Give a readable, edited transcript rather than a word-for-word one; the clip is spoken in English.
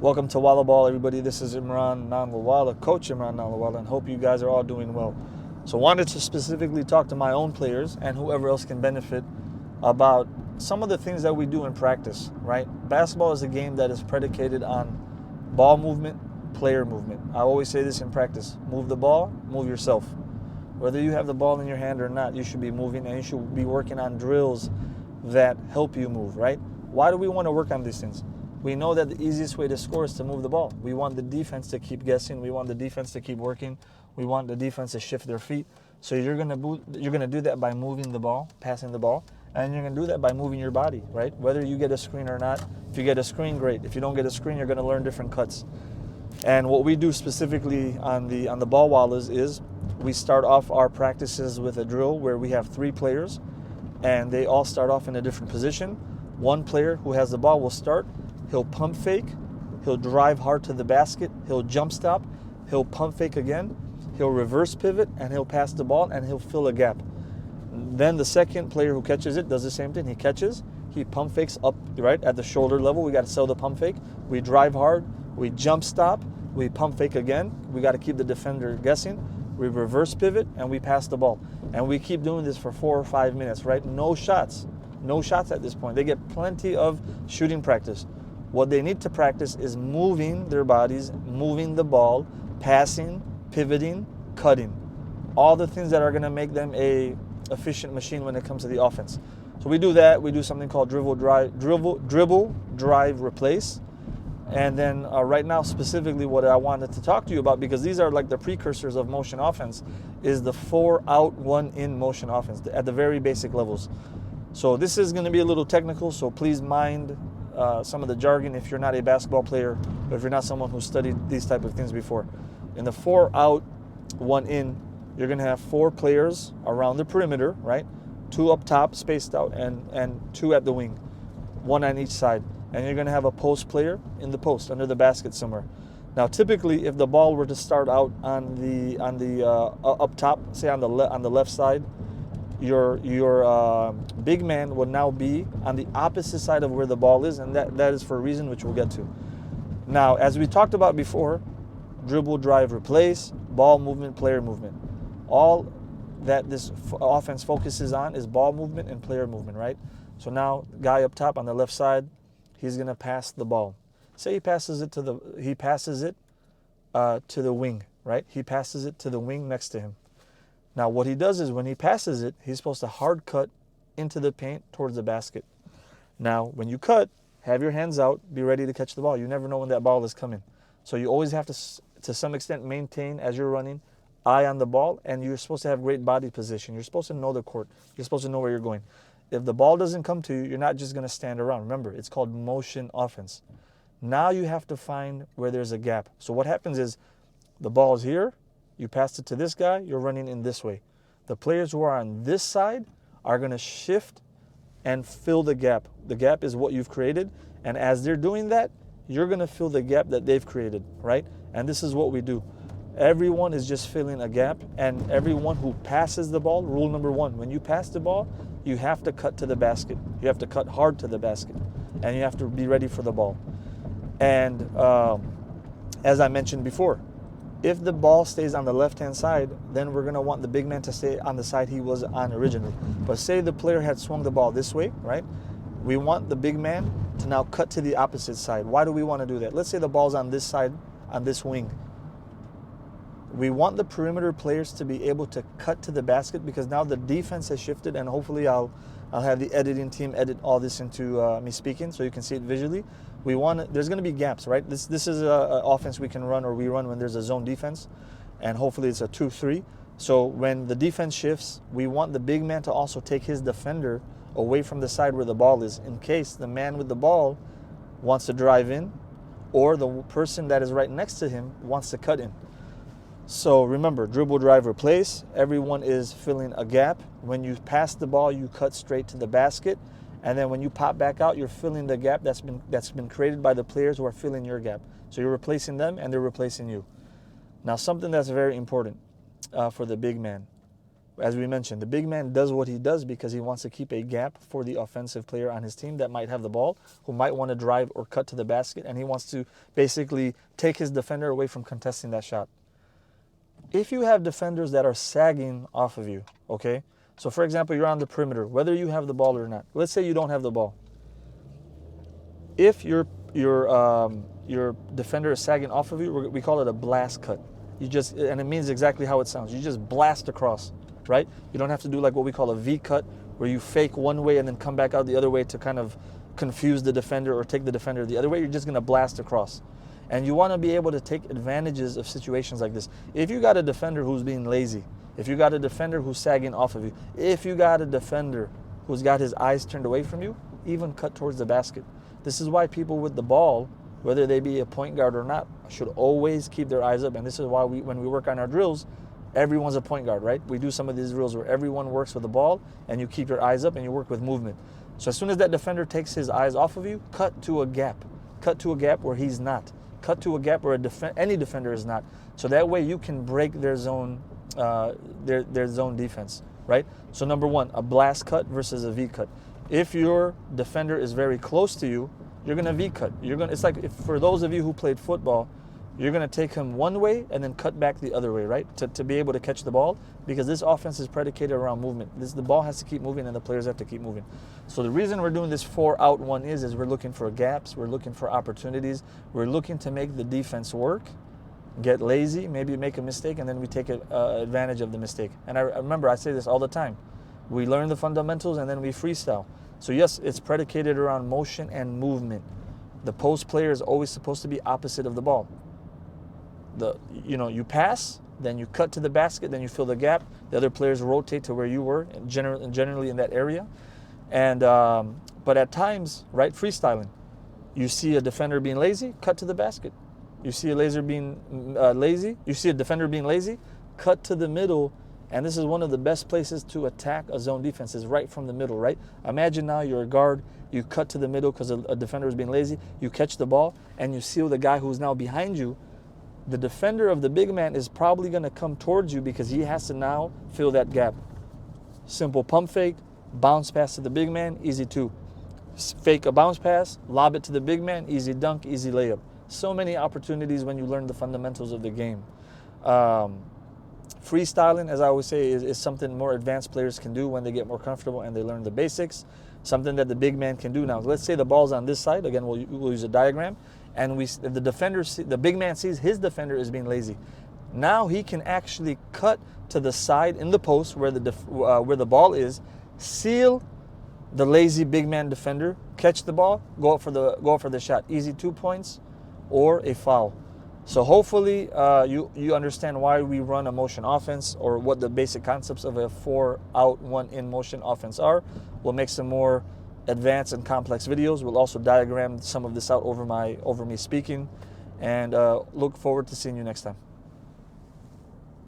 Welcome to Walla Ball, everybody. This is Imran Nanlawala, Coach Imran Nanlawala, and hope you guys are all doing well. So wanted to specifically talk to my own players and whoever else can benefit about some of the things that we do in practice, right? Basketball is a game that is predicated on ball movement, player movement. I always say this in practice: move the ball, move yourself. Whether you have the ball in your hand or not, you should be moving, and you should be working on drills that help you move, right? Why do we want to work on these things? We know that the easiest way to score is to move the ball. We want the defense to keep guessing. We want the defense to keep working. We want the defense to shift their feet. So you're gonna do that by moving the ball, passing the ball, and you're gonna do that by moving your body, right? Whether you get a screen or not. If you get a screen, great. If you don't get a screen, you're gonna learn different cuts. And what we do specifically on the ball wallas is we start off our practices with a drill where we have 3 players, and they all start off in a different position. One player who has the ball will start. He'll pump fake, he'll drive hard to the basket, he'll jump stop, he'll pump fake again, he'll reverse pivot, and he'll pass the ball, and he'll fill a gap. Then the second player who catches it does the same thing. He catches, he pump fakes up, right, at the shoulder level. We got to sell the pump fake. We drive hard, we jump stop, we pump fake again. We got to keep the defender guessing. We reverse pivot, and we pass the ball. And we keep doing this for 4 or 5 minutes, right? No shots at this point. They get plenty of shooting practice. What they need to practice is moving their bodies, moving the ball, passing, pivoting, cutting. All the things that are going to make them a efficient machine when it comes to the offense. So we do that. We do something called dribble, drive, replace. And then right now, specifically what I wanted to talk to you about, because these are like the precursors of motion offense, is the 4 out, 1 in motion offense at the very basic levels. So this is going to be a little technical, so please mind some of the jargon if you're not a basketball player or if you're not someone who studied these type of things before. In the 4 out, 1 in, you're going to have 4 players around the perimeter, right? 2 up top, spaced out, and 2 at the wing, 1 on each side. And you're going to have a post player in the post under the basket somewhere. Now, typically, if the ball were to start out on the up top, say on the left side, your big man would now be on the opposite side of where the ball is, and that is for a reason which we'll get to. Now, as we talked about before, dribble, drive, replace, ball movement, player movement. All that this offense focuses on is ball movement and player movement, right? So now, guy up top on the left side, he's going to pass the ball. Say he passes it to the wing, right? He passes it to the wing next to him. Now, what he does is when he passes it, he's supposed to hard cut into the paint towards the basket. Now, when you cut, have your hands out, be ready to catch the ball. You never know when that ball is coming. So you always have to some extent, maintain as you're running, eye on the ball, and you're supposed to have great body position. You're supposed to know the court. You're supposed to know where you're going. If the ball doesn't come to you, you're not just going to stand around. Remember, it's called motion offense. Now you have to find where there's a gap. So what happens is the ball is here. You passed it to this guy, you're running in this way. The players who are on this side are going to shift and fill the gap. The gap is what you've created, and as they're doing that, you're going to fill the gap that they've created, right? And this is what we do. Everyone is just filling a gap, and everyone who passes the ball, rule number 1, when you pass the ball, you have to cut to the basket. You have to cut hard to the basket, and you have to be ready for the ball. And as I mentioned before, if the ball stays on the left-hand side, then we're going to want the big man to stay on the side he was on originally. But say the player had swung the ball this way, right? We want the big man to now cut to the opposite side. Why do we want to do that? Let's say the ball's on this side, on this wing. We want the perimeter players to be able to cut to the basket because now the defense has shifted, and hopefully I'll have the editing team edit all this into me speaking so you can see it visually. There's going to be gaps, right? This is an offense we can run, or we run when there's a zone defense, and hopefully it's a 2-3. So when the defense shifts, we want the big man to also take his defender away from the side where the ball is, in case the man with the ball wants to drive in, or the person that is right next to him wants to cut in. So remember, dribble, drive, replace. Everyone is filling a gap. When you pass the ball, you cut straight to the basket. And then when you pop back out, you're filling the gap that's been created by the players who are filling your gap. So you're replacing them, and they're replacing you. Now, something that's very important for the big man. As we mentioned, the big man does what he does because he wants to keep a gap for the offensive player on his team that might have the ball, who might want to drive or cut to the basket, and he wants to basically take his defender away from contesting that shot. If you have defenders that are sagging off of you, okay? So for example, you're on the perimeter, whether you have the ball or not. Let's say you don't have the ball. If your defender is sagging off of you, we call it a blast cut. And it means exactly how it sounds. You just blast across, right? You don't have to do like what we call a V cut, where you fake one way and then come back out the other way to kind of confuse the defender or take the defender the other way. You're just going to blast across. And you want to be able to take advantages of situations like this. If you got a defender who's being lazy, if you got a defender who's sagging off of you, if you got a defender who's got his eyes turned away from you, even cut towards the basket. This is why people with the ball, whether they be a point guard or not, should always keep their eyes up. And this is why when we work on our drills, everyone's a point guard, right? We do some of these drills where everyone works with the ball and you keep your eyes up and you work with movement. So as soon as that defender takes his eyes off of you, cut to a gap. Cut to a gap where he's not. Cut to a gap where any defender is not. So that way you can break their zone defense, right? So number one, a blast cut versus a V cut. If your defender is very close to you, you're going to V cut. It's like for those of you who played football, you're going to take him one way and then cut back the other way, right? To be able to catch the ball, because this offense is predicated around movement. The ball has to keep moving and the players have to keep moving. So the reason we're doing this 4-out-1 is we're looking for gaps, we're looking for opportunities, we're looking to make the defense work, get lazy, maybe make a mistake, and then we take advantage of the mistake. And I remember, I say this all the time. We learn the fundamentals and then we freestyle. So yes, it's predicated around motion and movement. The post player is always supposed to be opposite of the ball. You pass, then you cut to the basket, then you fill the gap. The other players rotate to where you were, generally in that area. And but at times, right, freestyling, you see a defender being lazy, cut to the basket. You see a defender being lazy, cut to the middle. And this is one of the best places to attack a zone defense, is right from the middle, right? Imagine now you're a guard, you cut to the middle because a defender is being lazy, you catch the ball, and you seal the guy who's now behind you. The defender of the big man is probably going to come towards you because he has to now fill that gap. Simple pump fake, bounce pass to the big man, easy two. Fake a bounce pass, lob it to the big man, easy dunk, easy layup. So many opportunities when you learn the fundamentals of the game. Freestyling, as I always say, is something more advanced players can do when they get more comfortable and they learn the basics. Something that the big man can do now. Let's say the ball's on this side. Again, we'll use a diagram. And the big man sees his defender is being lazy. Now he can actually cut to the side in the post where the ball is, seal the lazy big man defender, catch the ball, go up for the shot. Easy 2 points or a foul. So hopefully you understand why we run a motion offense, or what the basic concepts of a 4-out-1 in motion offense are. We'll make some more advanced and complex videos. We'll also diagram some of this out over me speaking, and look forward to seeing you next time.